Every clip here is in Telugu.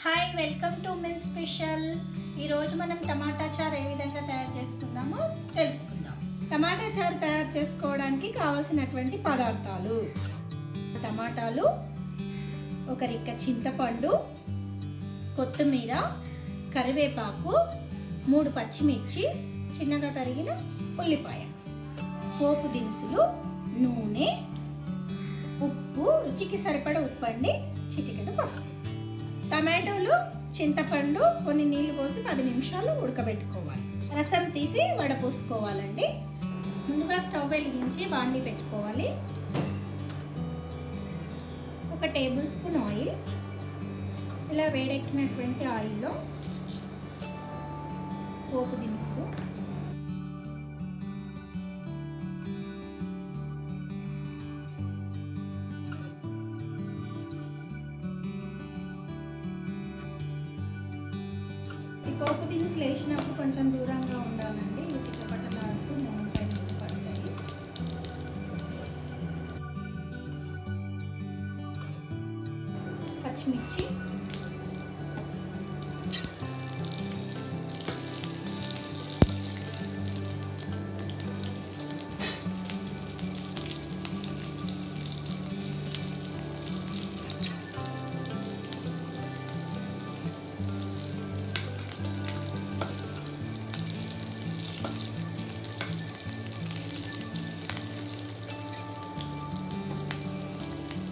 Hi welcome to mill special. ఈరోజు మనం టమాటా చారు ఏ విధంగా తయారు చేసుకుందామో తెలుసుకుందాం. టమాటా చారు తయారు చేసుకోవడానికి కావాల్సినటువంటి పదార్థాలు: టమాటాలు, ఒక రిక్క చింతపండు, కొత్తిమీర, కరివేపాకు, 3 పచ్చిమిర్చి, చిన్నగా తరిగిన ఉల్లిపాయ, పోపు దినుసులు, నూనె, ఉప్పు, రుచికి సరిపడ ఉప్పు అండి, చిటికెడు పసుపు. టమాటోలు, చింతపండు కొన్ని నీళ్లు పోసి 10 నిమిషాలు ఉడకబెట్టుకోవాలి. రసం తీసి వడపోసుకోవాలండి. ముందుగా స్టవ్ వెలిగించి బాండి పెట్టుకోవాలి. 1 టేబుల్ స్పూన్ ఆయిల్. ఇలా వేడెక్కినటువంటి ఆయిల్లో పోపు దినుసులు, పోపు దినుసులు వేసినప్పుడు కొంచెం దూరంగా ఉండాలండి, ఇవి చిట్టపట్టలాడుతూ నూనె పైన పడతాయి. పచ్చిమిర్చి,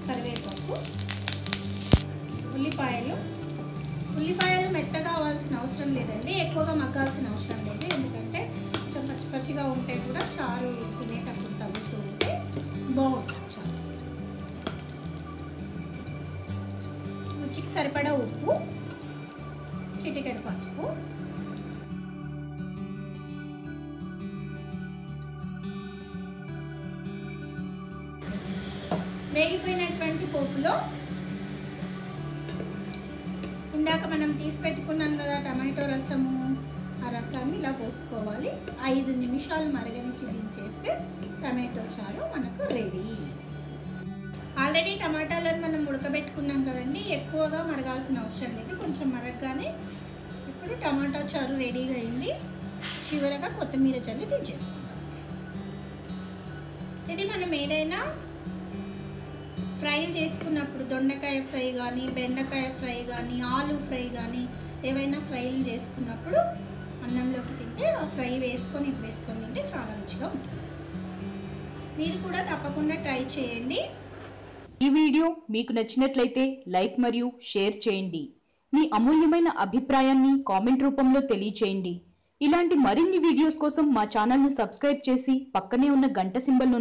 కరివేపాకు, ఉల్లిపాయలు మెత్తగా అవ్వాల్సిన అవసరం లేదండి, ఎక్కువగా మగ్గాల్సిన అవసరం లేదు. ఎందుకంటే కొంచెం పచ్చి పచ్చిగా ఉంటే కూడా చారు తినేటప్పుడు తగ్గుతూ ఉంటే బాగుంటుంది చారు. రుచికి సరిపడా ఉప్పు, చిటికెడు పసుపు, వేగిపోయినటువంటి పోపులో ఇందాక మనం తీసి పెట్టుకున్నాం కదా టమాటో రసము, ఆ రసాన్ని ఇలా పోసుకోవాలి. 5 నిమిషాలు మరగనిచ్చి దించేస్తే టమాటో చారు మనకు రెడీ. ఆల్రెడీ టమాటాలను మనం ఉడకబెట్టుకున్నాం కదండి, ఎక్కువగా మరగాల్సిన అవసరం లేదు, కొంచెం మరగగానే ఇప్పుడు టమాటో చారు రెడీగా అయింది. చివరగా కొత్తిమీర చల్లి దించేసుకుందాం. ఇది మనం ఏదైనా ఫ్రై చేసుకున్నప్పుడు, దొండకాయ ఫ్రై కానీ, బెండకాయ ఫ్రై కానీ, ఆలు ఫ్రై కానీ, ఏవైనా ఫ్రైలు చేసుకున్నప్పుడు అన్నంలోకి తింటే ఆ ఫ్రై వేసుకొని తింటే చాలా రుచిగా ఉంటుంది. మీరు కూడా తప్పకుండా ట్రై చేయండి. ఈ వీడియో మీకు నచ్చినట్లయితే లైక్ మరియు షేర్ చేయండి. మీ అమూల్యమైన అభిప్రాయాన్ని కామెంట్ రూపంలో తెలియచేయండి. ఇలాంటి మరిన్ని వీడియోస్ కోసం మా ఛానల్ను సబ్స్క్రైబ్ చేసి పక్కనే ఉన్న గంట సింబల్ను